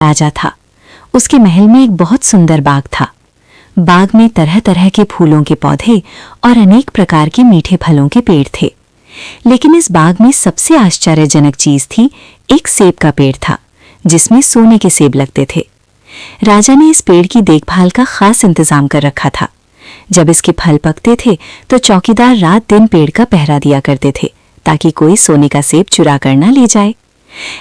राजा था। उसके महल में एक बहुत सुंदर बाग था। बाग में तरह तरह के फूलों के पौधे और अनेक प्रकार के मीठे फलों के पेड़ थे। लेकिन इस बाग में सबसे आश्चर्यजनक चीज थी, एक सेब का पेड़ था जिसमें सोने के सेब लगते थे। राजा ने इस पेड़ की देखभाल का खास इंतजाम कर रखा था। जब इसके फल पकते थे तो चौकीदार रात दिन पेड़ का पहरा दिया करते थे ताकि कोई सोने का सेब चुरा कर न ले जाए।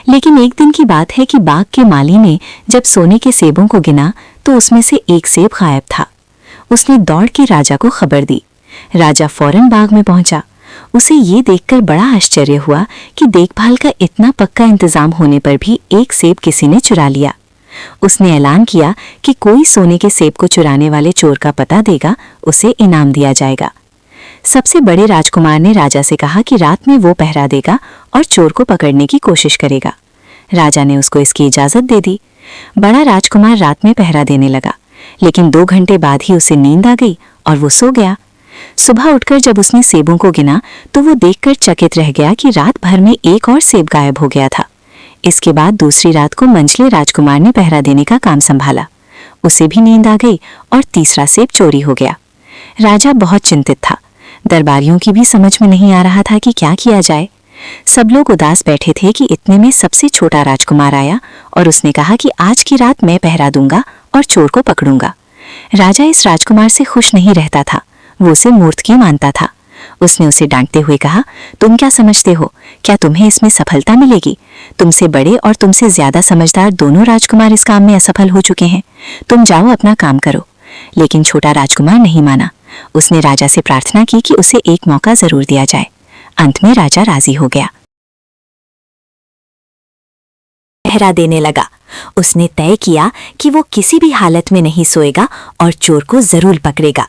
लेकिन एक दिन की बात है कि बाग के माली ने जब सोने के सेबों को गिना तो उसमें से एक सेब गायब था। उसने दौड़ के राजा को खबर दी। राजा फौरन बाग में पहुंचा। उसे ये देखकर बड़ा आश्चर्य हुआ कि देखभाल का इतना पक्का इंतजाम होने पर भी एक सेब किसी ने चुरा लिया। उसने ऐलान किया कि कोई सोने के सेब को चुराने वाले चोर का पता देगा, उसे इनाम दिया जाएगा। सबसे बड़े राजकुमार ने राजा से कहा कि रात में वो पहरा देगा और चोर को पकड़ने की कोशिश करेगा। राजा ने उसको इसकी इजाजत दे दी। बड़ा राजकुमार रात में पहरा देने लगा, लेकिन 2 घंटे बाद ही उसे नींद आ गई और वो सो गया। सुबह उठकर जब उसने सेबों को गिना तो वो देखकर चकित रह गया कि रात भर में एक और सेब गायब हो गया था। इसके बाद दूसरी रात को मंझले राजकुमार ने पहरा देने का काम संभाला। उसे भी नींद आ गई और तीसरा सेब चोरी हो गया। राजा बहुत चिंतित था। दरबारियों की भी समझ में नहीं आ रहा था कि क्या किया जाए। सब लोग उदास बैठे थे कि इतने में सबसे छोटा राजकुमार आया और उसने कहा कि आज की रात मैं पहरा दूंगा और चोर को पकड़ूंगा। राजा इस राजकुमार से खुश नहीं रहता था। वो उसे मूर्ख मानता था। उसने उसे डांटते हुए कहा, तुम क्या समझते हो? क्या तुम्हें इसमें सफलता मिलेगी? तुमसे बड़े और तुमसे ज्यादा समझदार दोनों राजकुमार इस काम में असफल हो चुके हैं। तुम जाओ अपना काम करो। लेकिन छोटा राजकुमार नहीं माना। उसने राजा से प्रार्थना की कि उसे एक मौका जरूर दिया जाए। अंत में राजा राजी हो गया। पहरा देने लगा। उसने तय किया कि वो किसी भी हालत में नहीं सोएगा और चोर को जरूर पकड़ेगा।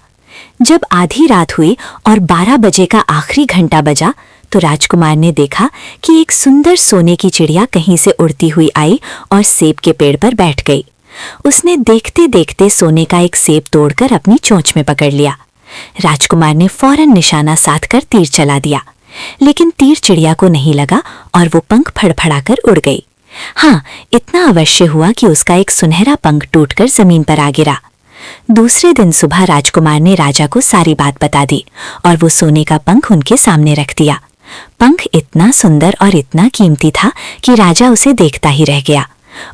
जब आधी रात हुई और 12 बजे का आखिरी घंटा बजा तो राजकुमार ने देखा कि एक सुंदर सोने की चिड़िया कहीं से उड़ती हुई आई और सेब के पेड़ पर बैठ गई। उसने देखते देखते सोने का एक सेब तोड़कर अपनी चोंच में पकड़ लिया। राजकुमार ने फौरन निशाना साधकर तीर चला दिया, लेकिन तीर चिड़िया को नहीं लगा और वो पंख फड़फड़ाकर उड़ गई। हाँ, इतना अवश्य हुआ कि उसका एक सुनहरा पंख टूटकर जमीन पर आ गिरा। दूसरे दिन सुबह राजकुमार ने राजा को सारी बात बता दी और वो सोने का पंख उनके सामने रख दिया। पंख इतना सुंदर और इतना कीमती था कि राजा उसे देखता ही रह गया।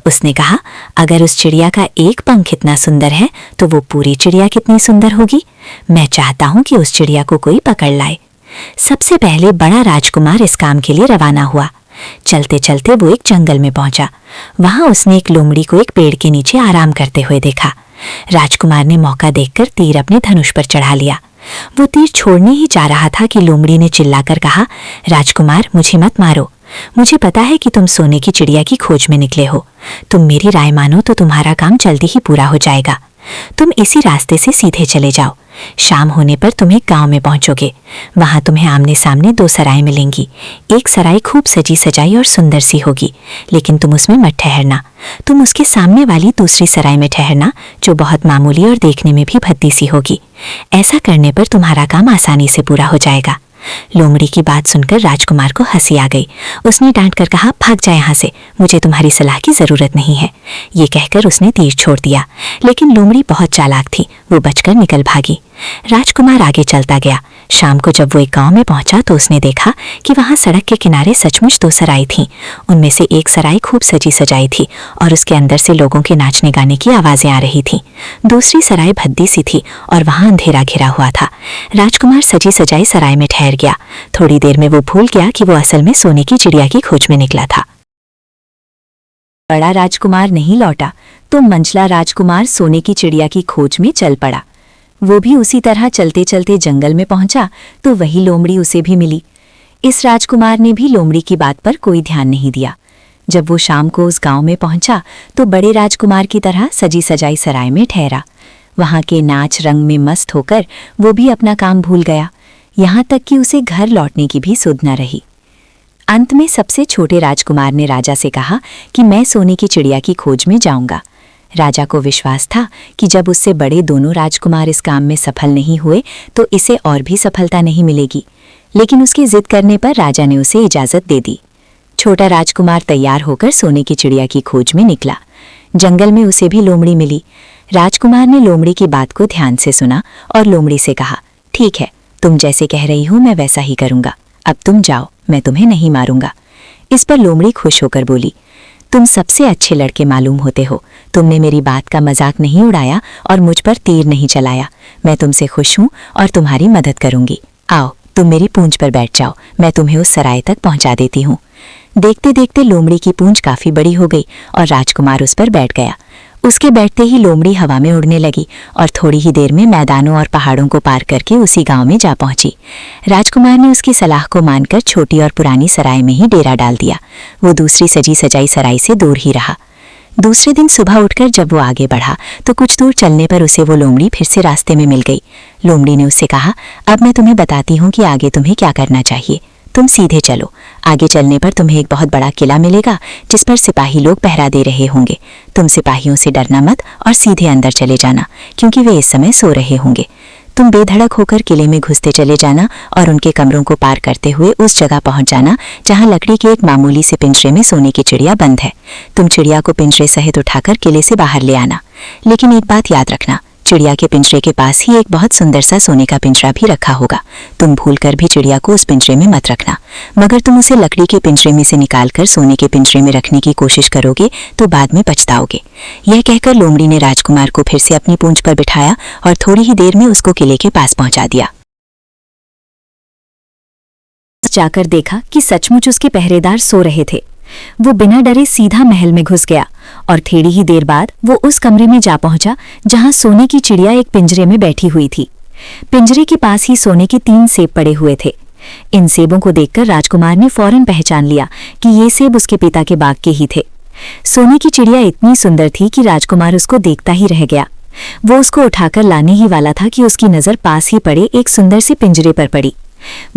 उसने कहा, अगर उस चिड़िया का एक पंख इतना सुंदर है तो वो पूरी चिड़िया कितनी सुंदर होगी। मैं चाहता हूं कि उस चिड़िया को कोई पकड़ लाए। सबसे पहले बड़ा राजकुमार इस काम के लिए रवाना हुआ। चलते चलते वो एक जंगल में पहुंचा। वहां उसने एक लोमड़ी को एक पेड़ के नीचे आराम करते हुए देखा। राजकुमार ने मौका देखकर तीर अपने धनुष पर चढ़ा लिया। वो तीर छोड़ने ही जा रहा था कि लोमड़ी ने चिल्लाकर कहा, राजकुमार, मुझे मत मारो। मुझे पता है कि तुम सोने की चिड़िया की खोज में निकले हो। तुम मेरी राय मानो तो तुम्हारा काम जल्दी ही पूरा हो जाएगा। तुम इसी रास्ते से सीधे चले जाओ। शाम होने पर तुम एक गांव में पहुंचोगे। वहां तुम्हें आमने सामने 2 सराय मिलेंगी। एक सराय खूब सजी सजाई और सुंदर सी होगी, लेकिन तुम उसमें मत ठहरना। तुम उसके सामने वाली दूसरी सराय में ठहरना, जो बहुत मामूली और देखने में भी भद्दी सी होगी। ऐसा करने पर तुम्हारा काम आसानी से पूरा हो जाएगा। लोमड़ी की बात सुनकर राजकुमार को हंसी आ गई। उसने डांट कर कहा, भाग जा यहाँ से, मुझे तुम्हारी सलाह की जरूरत नहीं है। ये कहकर उसने तीर छोड़ दिया, लेकिन लोमड़ी बहुत चालाक थी। वो बचकर निकल भागी। राजकुमार आगे चलता गया। शाम को जब वो एक गांव में पहुंचा तो उसने देखा कि वहां सड़क के किनारे सचमुच 2 सराय थीं। उनमें से एक सराय खूब सजी सजाई थी और उसके अंदर से लोगों के नाचने गाने की आवाजें आ रही थीं। दूसरी सराय भद्दी सी थी और वहां अंधेरा घिरा हुआ था। राजकुमार सजी सजाई सराय में ठहर गया। थोड़ी देर में वो भूल गया कि वो असल में सोने की चिड़िया की खोज में निकला था। बड़ा राजकुमार नहीं लौटा तो मंझला राजकुमार सोने की चिड़िया की खोज में चल पड़ा। वो भी उसी तरह चलते चलते जंगल में पहुंचा तो वही लोमड़ी उसे भी मिली। इस राजकुमार ने भी लोमड़ी की बात पर कोई ध्यान नहीं दिया। जब वो शाम को उस गांव में पहुंचा तो बड़े राजकुमार की तरह सजी सजाई सराय में ठहरा। वहां के नाच रंग में मस्त होकर वो भी अपना काम भूल गया, यहाँ तक कि उसे घर लौटने की भी सुध न रही। अंत में सबसे छोटे राजकुमार ने राजा से कहा कि मैं सोने की चिड़िया की खोज में जाऊंगा। राजा को विश्वास था कि जब उससे बड़े दोनों राजकुमार इस काम में सफल नहीं हुए तो इसे और भी सफलता नहीं मिलेगी, लेकिन उसकी जिद करने पर राजा ने उसे इजाजत दे दी। छोटा राजकुमार तैयार होकर सोने की चिड़िया की खोज में निकला। जंगल में उसे भी लोमड़ी मिली। राजकुमार ने लोमड़ी की बात को ध्यान से सुना और लोमड़ी से कहा, ठीक है, तुम जैसे कह रही हो मैं वैसा ही करूंगा। अब तुम जाओ, मैं तुम्हें नहीं मारूंगा। इस पर लोमड़ी खुश होकर बोली, तुम सबसे अच्छे लड़के मालूम होते हो। तुमने मेरी बात का मजाक नहीं उड़ाया और मुझ पर तीर नहीं चलाया। मैं तुमसे खुश हूं और तुम्हारी मदद करूंगी। आओ, तुम मेरी पूंछ पर बैठ जाओ, मैं तुम्हें उस सराय तक पहुंचा देती हूँ। देखते देखते लोमड़ी की पूंछ काफी बड़ी हो गई और राजकुमार उस पर बैठ गया। उसके बैठते ही लोमड़ी हवा में उड़ने लगी और थोड़ी ही देर में मैदानों और पहाड़ों को पार करके उसी गांव में जा पहुंची। राजकुमार ने उसकी सलाह को मानकर छोटी और पुरानी सराय में ही डेरा डाल दिया। वो दूसरी सजी सजाई सराय से दूर ही रहा। दूसरे दिन सुबह उठकर जब वो आगे बढ़ा तो कुछ दूर चलने पर उसे वो लोमड़ी फिर से रास्ते में मिल गई। लोमड़ी ने उससे कहा, अब मैं तुम्हें बताती हूँ कि आगे तुम्हें क्या करना चाहिए। तुम सीधे चलो। आगे चलने पर तुम्हें एक बहुत बड़ा किला मिलेगा जिस पर सिपाही लोग पहरा दे रहे होंगे। तुम सिपाहियों से डरना मत और सीधे अंदर चले जाना, क्योंकि वे इस समय सो रहे होंगे। तुम बेधड़क होकर किले में घुसते चले जाना और उनके कमरों को पार करते हुए उस जगह पहुंच जाना जहां लकड़ी के एक मामूली से पिंजरे में सोने की चिड़िया बंद है। तुम चिड़िया को पिंजरे सहित उठाकर किले से बाहर ले आना। लेकिन एक बात याद रखना, चिड़िया के पिंजरे के पास ही एक बहुत सुंदर सा सोने का पिंजरा भी रखा होगा। तुम भूलकर भी चिड़िया को उस पिंजरे में मत रखना, मगर तुम उसे लकड़ी के पिंजरे में से निकालकर सोने के पिंजरे में रखने की कोशिश करोगे तो बाद में पछताओगे। यह कहकर लोमड़ी ने राजकुमार को फिर से अपनी पूंछ पर बिठाया और थोड़ी ही देर में उसको किले के पास पहुंचा दिया। जाकर देखा कि सचमुच उसके पहरेदार सो रहे थे। वो बिना डरे सीधा महल में घुस गया और थोड़ी ही देर बाद वो उस कमरे में जा पहुंचा जहां सोने की चिड़िया एक पिंजरे में बैठी हुई थी। पिंजरे के पास ही सोने के 3 सेब पड़े हुए थे। इन सेबों को देखकर राजकुमार ने फौरन पहचान लिया कि ये सेब उसके पिता के बाग के ही थे। सोने की चिड़िया इतनी सुंदर थी कि राजकुमार उसको देखता ही रह गया। वो उसको उठाकर लाने ही वाला था कि उसकी नजर पास ही पड़े एक सुंदर से पिंजरे पर पड़ी।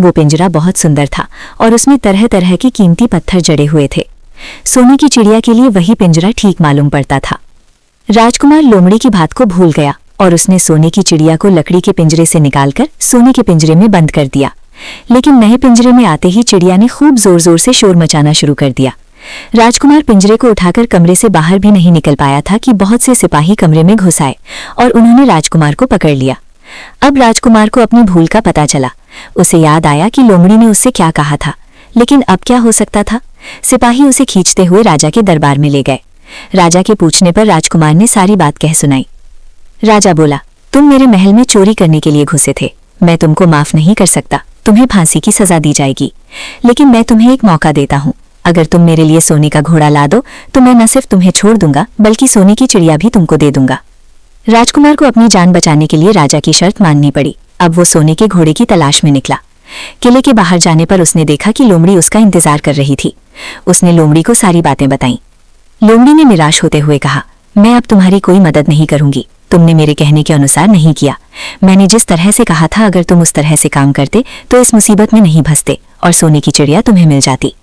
वो पिंजरा बहुत सुंदर था और उसमें तरह तरह के कीमती पत्थर जड़े हुए थे। सोने की चिड़िया के लिए वही पिंजरा ठीक मालूम पड़ता था। राजकुमार लोमड़ी की बात को भूल गया और उसने सोने की चिड़िया को लकड़ी के पिंजरे से निकालकर सोने के पिंजरे में बंद कर दिया। लेकिन नए पिंजरे में आते ही चिड़िया ने खूब जोर जोर से शोर मचाना शुरू कर दिया। राजकुमार पिंजरे को उठाकर कमरे से बाहर भी नहीं निकल पाया था कि बहुत से सिपाही कमरे में घुस आए और उन्होंने राजकुमार को पकड़ लिया। अब राजकुमार को अपनी भूल का पता चला। उसे याद आया कि लोमड़ी ने उससे क्या कहा था, लेकिन अब क्या हो सकता था। सिपाही उसे खींचते हुए राजा के दरबार में ले गए। राजा के पूछने पर राजकुमार ने सारी बात कह सुनाई। राजा बोला, तुम मेरे महल में चोरी करने के लिए घुसे थे। मैं तुमको माफ नहीं कर सकता, तुम्हें फांसी की सजा दी जाएगी। लेकिन मैं तुम्हें एक मौका देता हूँ। अगर तुम मेरे लिए सोने का घोड़ा ला दो तो मैं न सिर्फ तुम्हें छोड़ दूंगा बल्कि सोने की चिड़िया भी तुमको दे दूंगा। राजकुमार को अपनी जान बचाने के लिए राजा की शर्त माननी पड़ी। अब वो सोने के घोड़े की तलाश में निकला। किले के बाहर जाने पर उसने देखा कि लोमड़ी उसका इंतजार कर रही थी। उसने लोमड़ी को सारी बातें बताईं। लोमड़ी ने निराश होते हुए कहा, मैं अब तुम्हारी कोई मदद नहीं करूंगी। तुमने मेरे कहने के अनुसार नहीं किया। मैंने जिस तरह से कहा था अगर तुम उस तरह से काम करते तो इस मुसीबत में नहीं फंसते और सोने की चिड़िया तुम्हें मिल जाती।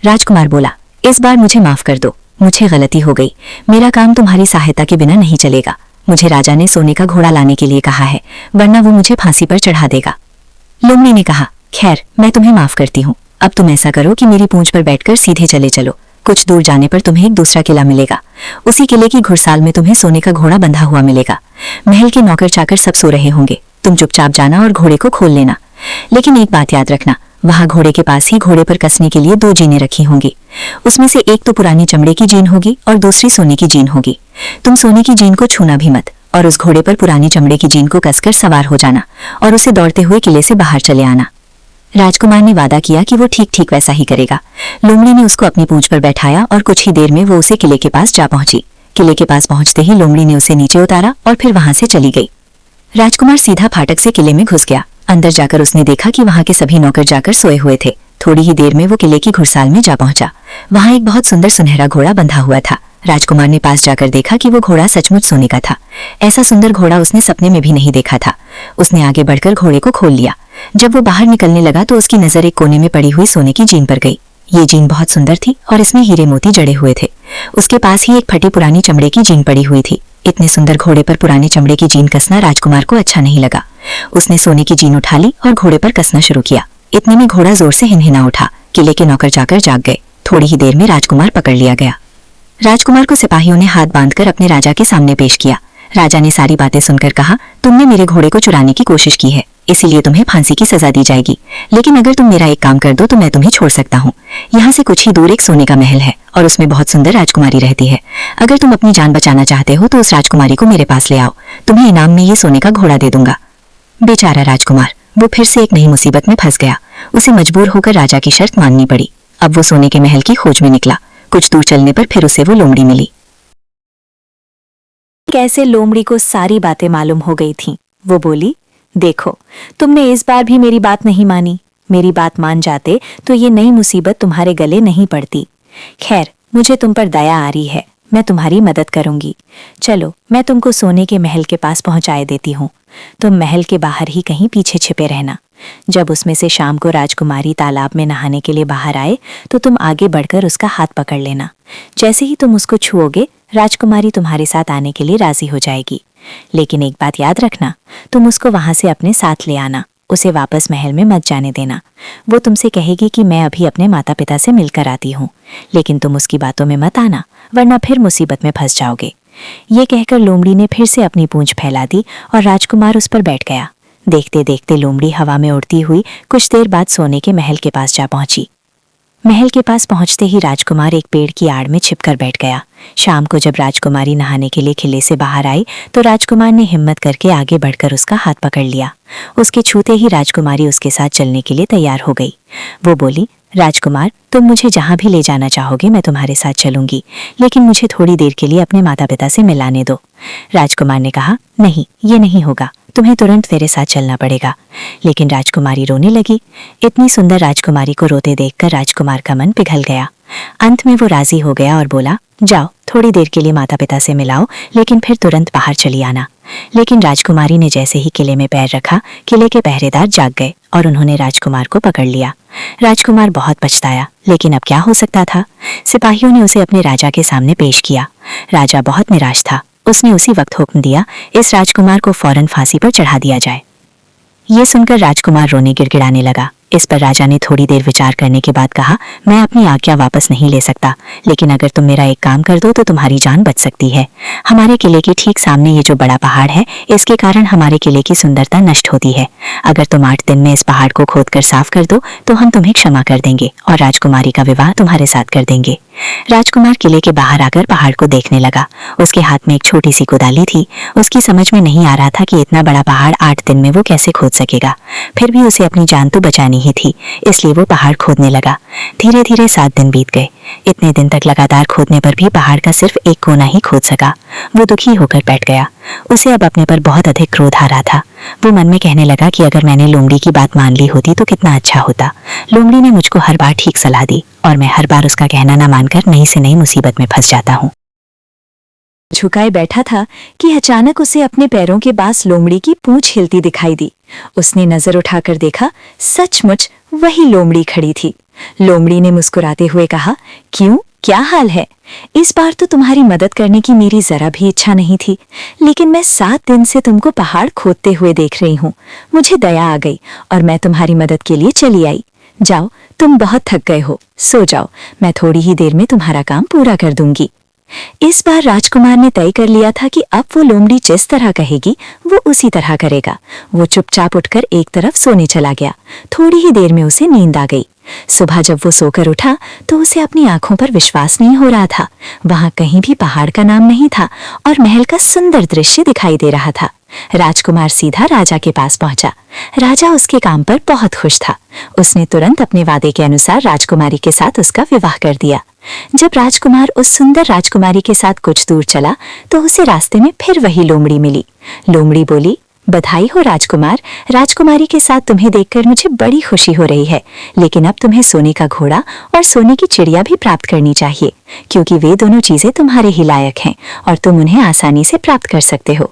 राजकुमार बोला, इस बार मुझे माफ कर दो, मुझे गलती हो गई। मेरा काम तुम्हारी सहायता के बिना नहीं चलेगा। मुझे राजा ने सोने का घोड़ा लाने के लिए कहा है, वरना वो मुझे फांसी पर चढ़ा देगा। लोमड़ी ने कहा, खैर मैं तुम्हें माफ करती हूँ। अब तुम ऐसा करो कि मेरी पूंछ पर बैठकर सीधे चले चलो। कुछ दूर जाने पर तुम्हें एक दूसरा किला मिलेगा। उसी किले की घुड़साल में तुम्हें सोने का घोड़ा बंधा हुआ मिलेगा। महल के नौकर चाकर सब सो रहे होंगे। तुम चुपचाप जाना और घोड़े को खोल लेना। लेकिन एक बात याद रखना, वहां घोड़े के पास ही घोड़े पर कसने के लिए 2 जीनें रखी होंगी। उसमें से एक तो पुरानी चमड़े की जीन होगी और दूसरी सोने की जीन होगी। तुम सोने की जीन को छूना भी मत और उस घोड़े पर पुरानी चमड़े की जीन को कसकर सवार हो जाना और उसे दौड़ते हुए किले से बाहर चले आना। राजकुमार ने वादा किया कि वो ठीक ठीक वैसा ही करेगा। लोमड़ी ने उसको अपनी पूंछ पर बैठाया और कुछ ही देर में वो उसे किले के पास जा पहुंची। किले के पास पहुंचते ही लोमड़ी ने उसे नीचे उतारा और फिर वहां से चली गई। राजकुमार सीधा फाटक से किले में घुस गया। अंदर जाकर उसने देखा कि वहां के सभी नौकर जाकर सोए हुए थे। थोड़ी ही देर में वो किले की घुड़साल में जा पहुंचा। वहां एक बहुत सुंदर सुनहरा घोड़ा बंधा हुआ था। राजकुमार ने पास जाकर देखा कि वो घोड़ा सचमुच सोने का था। ऐसा सुंदर घोड़ा उसने सपने में भी नहीं देखा था। उसने आगे बढ़कर घोड़े को खोल लिया। जब वो बाहर निकलने लगा तो उसकी नजर एक कोने में पड़ी हुई सोने की जीन पर गई। ये जीन बहुत सुंदर थी और इसमें हीरे मोती जड़े हुए थे। उसके पास ही एक फटी पुरानी चमड़े की जीन पड़ी हुई थी। इतने सुंदर घोड़े पर पुराने चमड़े की जीन कसना राजकुमार को अच्छा नहीं लगा। उसने सोने की जीन उठा ली और घोड़े पर कसना शुरू किया। इतने में घोड़ा जोर से हिनहिना उठा। किले के नौकर जाकर जाग गए। थोड़ी ही देर में राजकुमार पकड़ लिया गया। राजकुमार को सिपाहियों ने हाथ बांधकर अपने राजा के सामने पेश किया। राजा ने सारी बातें सुनकर कहा, तुमने मेरे घोड़े को चुराने की कोशिश की है, इसीलिए तुम्हें फांसी की सजा दी जाएगी। लेकिन अगर तुम मेरा एक काम कर दो तो मैं तुम्हें छोड़ सकता हूँ। यहाँ से कुछ ही दूर एक सोने का महल है और उसमें बहुत सुंदर राजकुमारी रहती है। अगर तुम अपनी जान बचाना चाहते हो तो उस राजकुमारी को मेरे पास ले आओ। तुम्हें इनाम में ये सोने का घोड़ा दे दूंगा। बेचारा राजकुमार, वो फिर से एक नई मुसीबत में फंस गया। उसे मजबूर होकर राजा की शर्त माननी पड़ी। अब वो सोने के महल की खोज में निकला। कुछ दूर चलने पर फिर उसे वो लोमड़ी मिली। कैसे लोमड़ी को सारी बातें मालूम हो गई थीं। वो बोली, देखो, तुमने इस बार भी मेरी बात नहीं मानी। मेरी बात मान जाते तो ये नई मुसीबत तुम्हारे गले नहीं पड़ती। खैर, मुझे तुम पर दया आ रही है, मैं तुम्हारी मदद करूंगी। चलो, मैं तुमको सोने के महल के पास पहुंचाए देती हूँ। तुम महल के बाहर ही कहीं पीछे छिपे रहना। जब उसमें से शाम को राजकुमारी तालाब में नहाने के लिए बाहर आए तो तुम आगे बढ़कर उसका हाथ पकड़ लेना। जैसे ही तुम उसको छुओगे, राजकुमारी तुम्हारे साथ आने के लिए राजी हो जाएगी। लेकिन एक बात याद रखना, तुम उसको वहां से अपने साथ ले आना। उसे वापस महल में मत जाने देना। वो तुमसे कहेगी कि मैं अभी अपने माता पिता से मिलकर आती हूँ, लेकिन तुम उसकी बातों में मत आना, वरना फिर मुसीबत में फंस जाओगे। ये कहकर लोमड़ी ने फिर से अपनी पूंछ फैला दी और राजकुमार उस पर बैठ गया। देखते देखते लोमड़ी हवा में उड़ती हुई कुछ देर बाद सोने के महल के पास जा पहुंची। महल के पास पहुंचते ही राजकुमार एक पेड़ की आड़ में छिपकर बैठ गया। शाम को जब राजकुमारी नहाने के लिए किले से बाहर आई तो राजकुमार ने हिम्मत करके आगे बढ़कर उसका हाथ पकड़ लिया। उसके छूते ही राजकुमारी उसके साथ चलने के लिए तैयार हो गई। वो बोली, राजकुमार, तुम मुझे जहां भी ले जाना चाहोगे मैं तुम्हारे साथ चलूंगी, लेकिन मुझे थोड़ी देर के लिए अपने माता पिता से मिलाने दो। राजकुमार ने कहा, नहीं, ये नहीं होगा, तुम्हें तुरंत मेरे साथ चलना पड़ेगा। लेकिन राजकुमारी रोने लगी। इतनी सुंदर राजकुमारी को रोते देखकर राजकुमार का मन पिघल गया। अंत में वो राजी हो गया और बोला, जाओ, थोड़ी देर के लिए माता पिता से मिलाओ, लेकिन फिर तुरंत बाहर चली आना। लेकिन राजकुमारी ने जैसे ही किले में पैर रखा, किले के पहरेदार जाग गए और उन्होंने राजकुमार को पकड़ लिया। राजकुमार बहुत पछताया, लेकिन अब क्या हो सकता था। सिपाहियों ने उसे अपने राजा के सामने पेश किया। राजा बहुत निराश था। उसने उसी वक्त हुक्म दिया, इस राजकुमार को फौरन फांसी पर चढ़ा दिया जाए। ये सुनकर राजकुमार रोने गिड़गिड़ाने लगा। इस पर राजा ने थोड़ी देर विचार करने के बाद कहा, मैं अपनी आज्ञा वापस नहीं ले सकता, लेकिन अगर तुम मेरा एक काम कर दो तो तुम्हारी जान बच सकती है। हमारे किले के ठीक सामने ये जो बड़ा पहाड़ है, इसके कारण हमारे किले की सुंदरता नष्ट होती है। अगर तुम 8 दिन में इस पहाड़ को खोदकर साफ कर दो तो हम तुम्हें क्षमा कर देंगे और राजकुमारी का विवाह तुम्हारे साथ कर देंगे। राजकुमार किले के बाहर आकर पहाड़ को देखने लगा। उसके हाथ में एक छोटी सी कुदाली थी। उसकी समझ में नहीं आ रहा था कि इतना बड़ा पहाड़ 8 दिन में वो कैसे खोद सकेगा। फिर भी उसे अपनी जान तो बचानी ही थी, इसलिए वो पहाड़ खोदने लगा। धीरे धीरे 7 दिन बीत गए। इतने दिन तक लगातार खोदने पर भी पहाड़ का सिर्फ एक कोना ही खोद सका। वो दुखी होकर बैठ गया। उसे अब अपने पर बहुत अधिक क्रोध आ रहा था। वो मन में कहने लगा कि अगर मैंने लोमड़ी की बात मान ली होती तो कितना अच्छा होता। लोमड़ी ने मुझको हर बार ठीक सलाह दी और मैं हर बार उसका कहना न मानकर नई से नई मुसीबत में फंस जाता हूँ। झुकाए बैठा था कि अचानक उसे अपने पैरों के पास लोमड़ी की पूंछ हिलती दिखाई दी। उसने नजर उठाकर देखा, सचमुच वही लोमड़ी खड़ी थी। लोमड़ी ने मुस्कुराते हुए कहा, क्यों, क्या हाल है? इस बार तो तुम्हारी मदद करने की मेरी जरा भी इच्छा नहीं थी, लेकिन मैं 7 दिन से तुमको पहाड़ खोदते हुए देख रही हूँ। मुझे दया आ गई और मैं तुम्हारी मदद के लिए चली आई। जाओ, तुम बहुत थक गए हो, सो जाओ, मैं थोड़ी ही देर में तुम्हारा काम पूरा कर दूंगी। इस बार राजकुमार ने तय कर लिया था कि अब वो लोमड़ी जिस तरह कहेगी वो उसी तरह करेगा। वो चुपचाप उठकर एक तरफ सोने चला गया। थोड़ी ही देर में उसे नींद आ गई। सुबह जब वो सोकर उठा तो उसे अपनी आंखों पर विश्वास नहीं हो रहा था। वहां कहीं भी पहाड़ का नाम नहीं था और महल का सुंदर दृश्य दिखाई दे रहा था। राजकुमार सीधा राजा के पास पहुंचा। राजा उसके काम पर बहुत खुश था। उसने तुरंत अपने वादे के अनुसार राजकुमारी के साथ उसका विवाह कर दिया। जब राजकुमार उस सुंदर राजकुमारी के साथ कुछ दूर चला तो उसे रास्ते में फिर वही लोमड़ी मिली। लोमड़ी बोली, बधाई हो राजकुमार, राजकुमारी के साथ तुम्हें देखकर मुझे बड़ी खुशी हो रही है, लेकिन अब तुम्हें सोने का घोड़ा और सोने की चिड़िया भी प्राप्त करनी चाहिए, क्योंकि वे दोनों चीजें तुम्हारे ही लायक हैं और तुम उन्हें आसानी से प्राप्त कर सकते हो।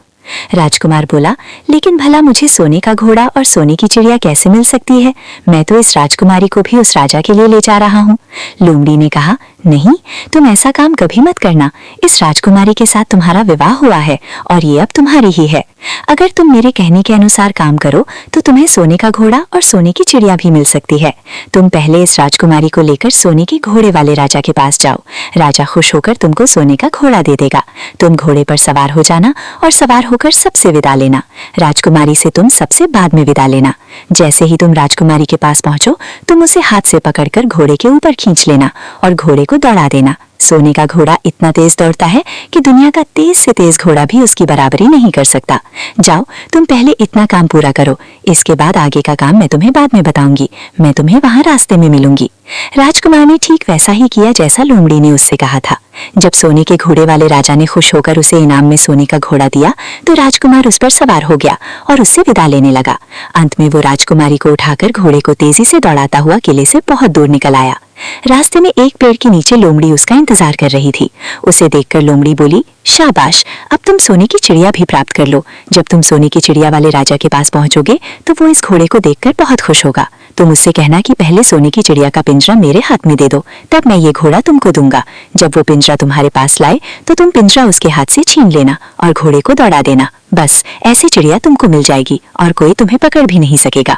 राजकुमार बोला, लेकिन भला मुझे सोने का घोड़ा और सोने की चिड़िया कैसे मिल सकती है? मैं तो इस राजकुमारी को भी उस राजा के लिए ले जा रहा हूँ। लोमड़ी ने कहा, नहीं, तुम ऐसा काम कभी मत करना। इस राजकुमारी के साथ तुम्हारा विवाह हुआ है और ये अब तुम्हारी ही है। अगर तुम मेरे कहने के अनुसार काम करो तो तुम्हें सोने का घोड़ा और सोने की चिड़िया भी मिल सकती है। तुम पहले इस राजकुमारी को लेकर सोने के घोड़े वाले राजा के पास जाओ। राजा खुश होकर तुमको सोने का घोड़ा दे देगा। तुम घोड़े पर सवार हो जाना और सवार होकर सबसे विदा लेना। राजकुमारी से तुम सबसे बाद में विदा लेना। जैसे ही तुम राजकुमारी के पास पहुंचो, तुम उसे हाथ से पकड़कर घोड़े के ऊपर खींच लेना और घोड़े को दौड़ा देना। सोने का घोड़ा इतना तेज दौड़ता है कि दुनिया का तेज से तेज घोड़ा भी उसकी बराबरी नहीं कर सकता। जाओ, तुम पहले इतना काम पूरा करो। इसके बाद आगे का काम मैं तुम्हें बाद में बताऊंगी। मैं तुम्हें वहां रास्ते में मिलूंगी। राजकुमार ने ठीक वैसा ही किया जैसा लोमड़ी ने उससे कहा था। जब सोने के घोड़े वाले राजा ने खुश होकर उसे इनाम में सोने का घोड़ा दिया तो राजकुमार उस पर सवार हो गया और उससे विदा लेने लगा। अंत में वो राजकुमारी को उठाकर घोड़े को तेजी से दौड़ाता हुआ किले से बहुत दूर निकल आया। रास्ते में एक पेड़ के नीचे लोमड़ी उसका इंतजार कर रही थी। उसे देखकर लोमड़ी बोली, शाबाश, अब तुम सोने की चिड़िया भी प्राप्त कर लो। जब तुम सोने की चिड़िया वाले राजा के पास पहुंचोगे तो वो इस घोड़े को देखकर बहुत खुश होगा। तुम उससे कहना कि पहले सोने की चिड़िया का पिंजरा मेरे हाथ में दे दो, तब मैं ये घोड़ा तुमको दूंगा। जब वो पिंजरा तुम्हारे पास लाए तो तुम पिंजरा उसके हाथ से छीन लेना और घोड़े को दौड़ा देना। बस ऐसी चिड़िया तुमको मिल जाएगी और कोई तुम्हें पकड़ भी नहीं सकेगा।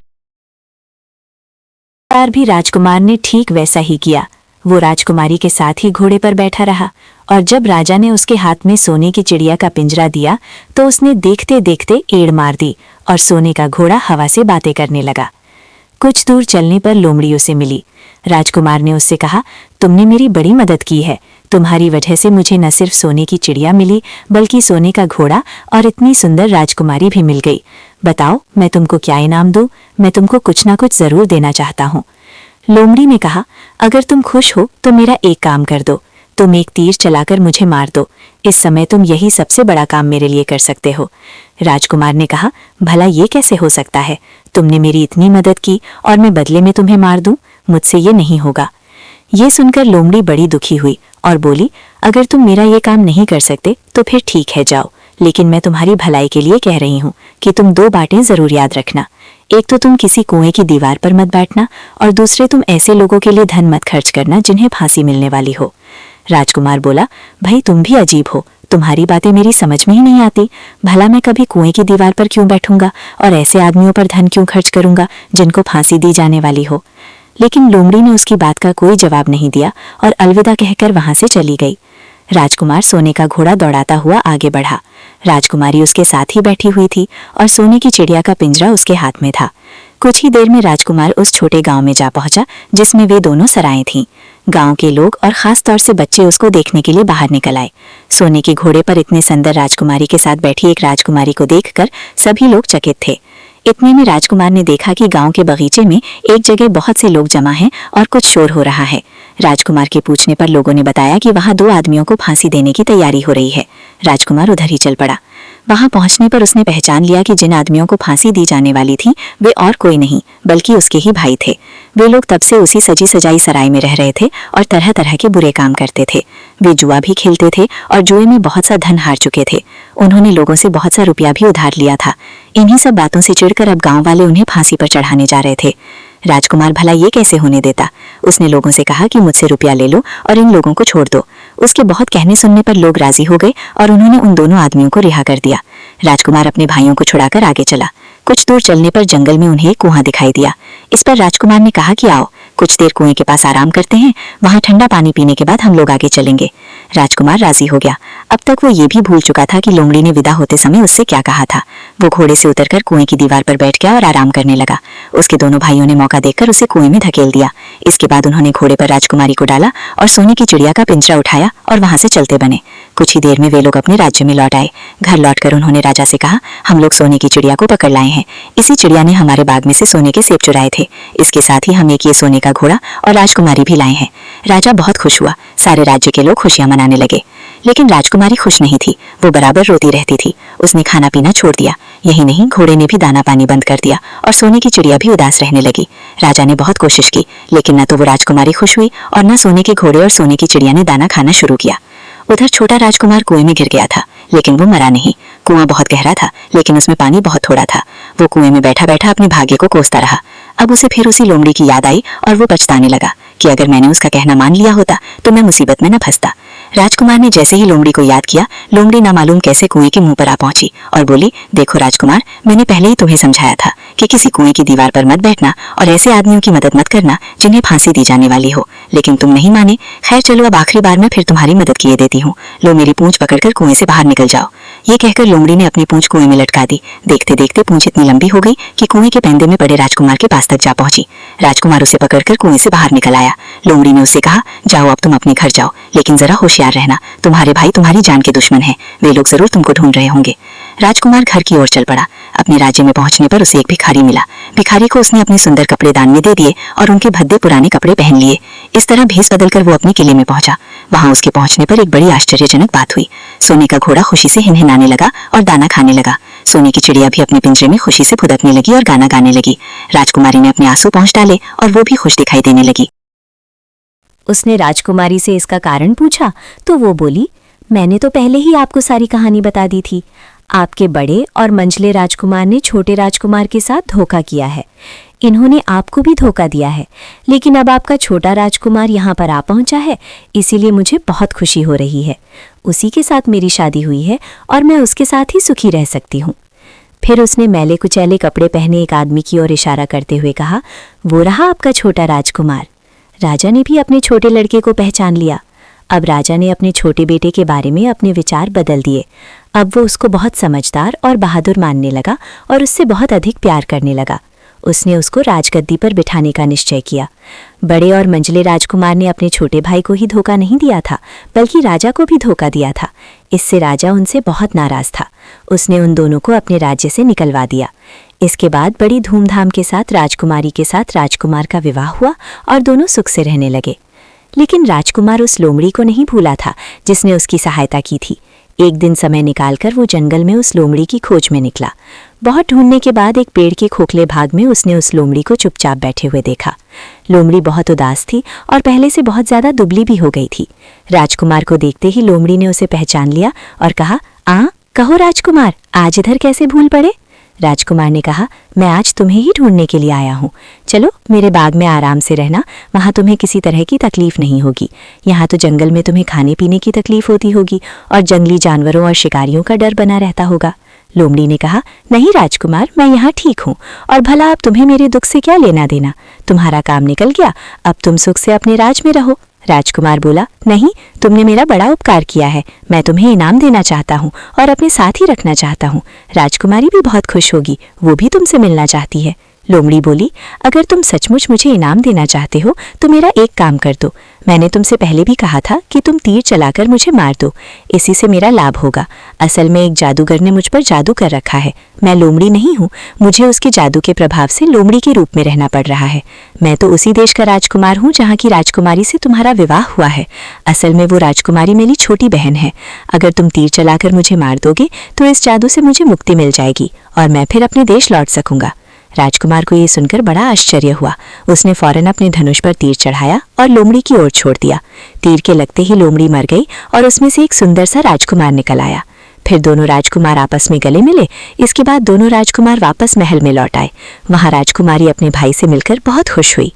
बार भी राजकुमार ने ठीक वैसा ही किया। वो राजकुमारी के साथ ही घोड़े पर बैठा रहा और जब राजा ने उसके हाथ में सोने की चिड़िया का पिंजरा दिया तो उसने देखते देखते एड़ मार दी और सोने का घोड़ा हवा से बातें करने लगा। कुछ दूर चलने पर लोमड़ी उसे मिली। राजकुमार ने उससे कहा, तुमने मेरी बड़ी मदद की है। तुम्हारी वजह से मुझे न सिर्फ सोने की चिड़िया मिली बल्कि सोने का घोड़ा और इतनी सुंदर राजकुमारी भी मिल गई। बताओ, मैं तुमको क्या इनाम दूं? मैं तुमको कुछ ना कुछ जरूर देना चाहता हूँ। लोमड़ी ने कहा, अगर तुम खुश हो तो मेरा एक काम कर दो। तुम एक तीर चलाकर मुझे मार दो। इस समय तुम यही सबसे बड़ा काम मेरे लिए कर सकते हो। राजकुमार ने कहा, भला ये कैसे हो सकता है? तुमने मेरी इतनी मदद की और मैं बदले में तुम्हें मार दूं? मुझसे ये नहीं होगा। ये सुनकर लोमड़ी बड़ी दुखी हुई और बोली, अगर तुम मेरा ये काम नहीं कर सकते तो फिर ठीक है, जाओ। लेकिन मैं तुम्हारी भलाई के लिए कह रही हूँ कि तुम दो बातें जरूर याद रखना। एक तो तुम किसी कुएं की दीवार पर मत बैठना और दूसरे तुम ऐसे लोगों के लिए धन मत खर्च करना जिन्हें फांसी मिलने वाली हो। राजकुमार बोला, भाई तुम भी अजीब हो, तुम्हारी बातें मेरी समझ में ही नहीं आती। भला मैं कभी कुएं की दीवार पर क्यों बैठूंगा और ऐसे आदमियों पर धन क्यों खर्च करूंगा जिनको फांसी दी जाने वाली हो। लेकिन लोमड़ी ने उसकी बात का कोई जवाब नहीं दिया और अलविदा कहकर वहां से चली गई। राजकुमार सोने का घोड़ा दौड़ाता हुआ आगे बढ़ा। राजकुमारी उसके साथ ही बैठी हुई थी और सोने की चिड़िया का पिंजरा उसके हाथ में था। कुछ ही देर में राजकुमार उस छोटे गांव में जा पहुंचा जिसमें वे दोनों सराएं थीं। गांव के लोग और खास तौर से बच्चे उसको देखने के लिए बाहर निकल आए। सोने के घोड़े पर इतने सुंदर राजकुमारी के साथ बैठी एक राजकुमारी को देखकर सभी लोग चकित थे। इतने में राजकुमार ने देखा कि गांव के बगीचे में एक जगह बहुत से लोग जमा हैं और कुछ शोर हो रहा है। राजकुमार के पूछने पर लोगों ने बताया कि वहां दो आदमियों को फांसी देने की तैयारी हो रही है। राजकुमार उधर ही चल पड़ा। वहां पहुंचने पर उसने पहचान लिया कि जिन आदमियों को फांसी दी जाने वाली थी वे और कोई नहीं बल्कि उसके ही भाई थे। वे लोग तब से उसी सजी सजाई सराय में रह रहे थे और तरह तरह के बुरे काम करते थे। वे जुआ भी खेलते थे और जुए में बहुत सा धन हार चुके थे। उन्होंने लोगों से बहुत सा रुपया भी उधार लिया था। इन्हीं सब बातों से चिढ़कर अब गांव वाले उन्हें फांसी पर चढ़ाने जा रहे थे। राजकुमार भला ये कैसे होने देता। उसने लोगों से कहा कि मुझसे रुपया ले लो और इन लोगों को छोड़ दो। उसके बहुत कहने सुनने पर लोग राजी हो गए और उन्होंने उन दोनों आदमियों को रिहा कर दिया। राजकुमार अपने भाइयों को छुड़ाकर आगे चला। कुछ दूर चलने पर जंगल में उन्हें एक कुआं दिखाई दिया। इस पर राजकुमार ने कहा कि आओ कुछ देर कुएं के पास आराम करते हैं, वहां ठंडा पानी पीने के बाद हम लोग आगे चलेंगे। राजकुमार राजी हो गया। अब तक वो ये भी भूल चुका था कि लोमड़ी ने विदा होते समय उससे क्या कहा था। वो घोड़े से उतरकर कुएं की दीवार पर बैठ गया और आराम करने लगा। उसके दोनों भाइयों ने मौका देखकर उसे कुएं में धकेल दिया। इसके बाद उन्होंने घोड़े पर राजकुमारी को डाला और सोने की चिड़िया का पिंजरा उठाया और वहां से चलते बने। कुछ ही देर में वे लोग अपने राज्य में लौट आए। घर लौटकर उन्होंने राजा से कहा, हम लोग सोने की चिड़िया को पकड़ लाए हैं। इसी चिड़िया ने हमारे बाग में से सोने के सेब चुराए थे। इसके साथ ही हम एक ये सोने का घोड़ा और राजकुमारी भी लाए हैं। राजा बहुत खुश हुआ। सारे राज्य के लोग खुशियां मनाने लगे। लेकिन राजकुमारी खुश नहीं थी। वो बराबर रोती रहती थी। उसने खाना पीना छोड़ दिया। यही नहीं, घोड़े ने भी दाना पानी बंद कर दिया और सोने की चिड़िया भी उदास रहने लगी। राजा ने बहुत कोशिश की लेकिन न तो वो राजकुमारी खुश हुई और न सोने के घोड़े और सोने की चिड़िया ने दाना खाना शुरू किया। उधर छोटा राजकुमार कुएं में गिर गया था लेकिन वो मरा नहीं। कुआं बहुत गहरा था लेकिन उसमें पानी बहुत थोड़ा था। वो कुएं में बैठा बैठा अपने भाग्य को कोसता रहा। अब उसे फिर उसी लोमड़ी की याद आई और वो पछताने लगा कि अगर मैंने उसका कहना मान लिया होता तो मैं मुसीबत में न फंसता। राजकुमार ने जैसे ही लोमड़ी को याद किया, लोमड़ी ना मालूम कैसे कुएं के मुंह पर आ पहुंची और बोली, देखो राजकुमार, मैंने पहले ही तुम्हें समझाया था कि किसी कुएं की दीवार पर मत बैठना और ऐसे आदमियों की मदद मत करना जिन्हें फांसी दी जाने वाली हो, लेकिन तुम नहीं माने। खैर चलो, अब आखिरी बार मैं फिर तुम्हारी मदद किए देती हूँ। लो मेरी पूंछ पकड़कर कुएं से बाहर निकल जाओ। ये कहकर लोमड़ी ने अपनी पूंछ कुएं में लटका दी। देखते देखते पूंछ इतनी लंबी हो गई कि कुएं के पैंदे में पड़े राजकुमार के पास तक जा पहुंची। राजकुमार उसे पकड़कर कुएं से बाहर निकल आया। लोमड़ी ने उससे कहा, जाओ अब तुम अपने घर जाओ, लेकिन जरा होशियार रहना, तुम्हारे भाई तुम्हारी जान के दुश्मन हैं, वे लोग जरूर तुमको ढूंढ रहे होंगे। राजकुमार घर की ओर चल पड़ा। अपने राज्य में पहुंचने पर उसे एक भिखारी मिला। भिखारी को उसने अपने सुंदर कपड़े दान में दे दिए और उनके भद्दे पुराने कपड़े पहन लिए। इस तरह भेष बदलकर वो अपने किले में पहुंचा। वहां उसके पहुंचने पर एक बड़ी आश्चर्यजनक बात हुई। सोने का घोड़ा खुशी से हिनहिनाने लगा और दाना खाने लगा। सोने की चिड़िया भी अपने पिंजरे में खुशी से फुदकने लगी और गाना गाने लगी। राजकुमारी ने अपने आंसू पोंछ डाले और वो भी खुश दिखाई देने लगी। उसने राजकुमारी से इसका कारण पूछा तो वो बोली, मैंने तो पहले ही आपको सारी कहानी बता दी थी। आपके बड़े और मंझले राजकुमार ने छोटे राजकुमार के साथ धोखा किया है। इन्होंने आपको भी धोखा दिया है, लेकिन अब आपका छोटा राजकुमार यहाँ पर आ पहुंचा है, इसीलिए मुझे बहुत खुशी हो रही है। उसी के साथ मेरी शादी हुई है और मैं उसके साथ ही सुखी रह सकती हूँ। फिर उसने मैले कुचैले कपड़े पहने एक आदमी की ओर इशारा करते हुए कहा, वो रहा आपका छोटा राजकुमार। राजा ने भी अपने छोटे लड़के को पहचान लिया। अब राजा ने अपने छोटे बेटे के बारे में अपने विचार बदल दिए। अब वो उसको बहुत समझदार और बहादुर मानने लगा और उससे बहुत अधिक प्यार करने लगा। उसने उसको राजगद्दी पर बिठाने का निश्चय किया। बड़े और मंझले राजकुमार ने अपने छोटे भाई को ही धोखा नहीं दिया था, बल्कि राजा को भी धोखा दिया था। इससे राजा उनसे बहुत नाराज था। उसने उन दोनों को अपने राज्य से निकलवा दिया। इसके बाद बड़ी धूमधाम के साथ राजकुमारी के साथ राजकुमार का विवाह हुआ और दोनों सुख से रहने लगे। लेकिन राजकुमार उस लोमड़ी को नहीं भूला था जिसने उसकी सहायता की थी। एक दिन समय निकालकर वो जंगल में उस लोमड़ी की खोज में निकला। बहुत ढूंढने के बाद एक पेड़ के खोखले भाग में उसने उस लोमड़ी को चुपचाप बैठे हुए देखा। लोमड़ी बहुत उदास थी और पहले से बहुत ज्यादा दुबली भी हो गई थी। राजकुमार को देखते ही लोमड़ी ने उसे पहचान लिया और कहा, कहो राजकुमार, आज इधर कैसे भूल पड़े? राजकुमार ने कहा, मैं आज तुम्हें ही ढूंढने के लिए आया हूँ। चलो मेरे बाग में आराम से रहना, वहाँ तुम्हें किसी तरह की तकलीफ नहीं होगी। यहाँ तो जंगल में तुम्हें खाने पीने की तकलीफ होती होगी और जंगली जानवरों और शिकारियों का डर बना रहता होगा। लोमड़ी ने कहा, नहीं राजकुमार, मैं यहाँ ठीक हूँ और भला अब तुम्हें मेरे दुख से क्या लेना देना? तुम्हारा काम निकल गया, अब तुम सुख से अपने राज में रहो। राजकुमार बोला, नहीं, तुमने मेरा बड़ा उपकार किया है, मैं तुम्हें इनाम देना चाहता हूँ और अपने साथ ही रखना चाहता हूँ। राजकुमारी भी बहुत खुश होगी, वो भी तुमसे मिलना चाहती है। लोमड़ी बोली, अगर तुम सचमुच मुझे इनाम देना चाहते हो तो मेरा एक काम कर दो। मैंने तुमसे पहले भी कहा था कि तुम तीर चलाकर मुझे मार दो, इसी से मेरा लाभ होगा। असल में एक जादूगर ने मुझ पर जादू कर रखा है। मैं लोमड़ी नहीं हूँ, मुझे उसके जादू के प्रभाव से लोमड़ी के रूप में रहना पड़ रहा है। मैं तो उसी देश का राजकुमार हूँ जहाँ की राजकुमारी से तुम्हारा विवाह हुआ है। असल में वो राजकुमारी मेरी छोटी बहन है। अगर तुम तीर चलाकर मुझे मार दोगे तो इस जादू से मुझे मुक्ति मिल जाएगी और मैं फिर अपने देश लौट सकूंगा। राजकुमार को ये सुनकर बड़ा आश्चर्य हुआ। उसने फौरन अपने धनुष पर तीर चढ़ाया और लोमड़ी की ओर छोड़ दिया। तीर के लगते ही लोमड़ी मर गई और उसमें से एक सुंदर सा राजकुमार निकल आया। फिर दोनों राजकुमार आपस में गले मिले। इसके बाद दोनों राजकुमार वापस महल में लौट आए। वहां राजकुमारी अपने भाई से मिलकर बहुत खुश हुई।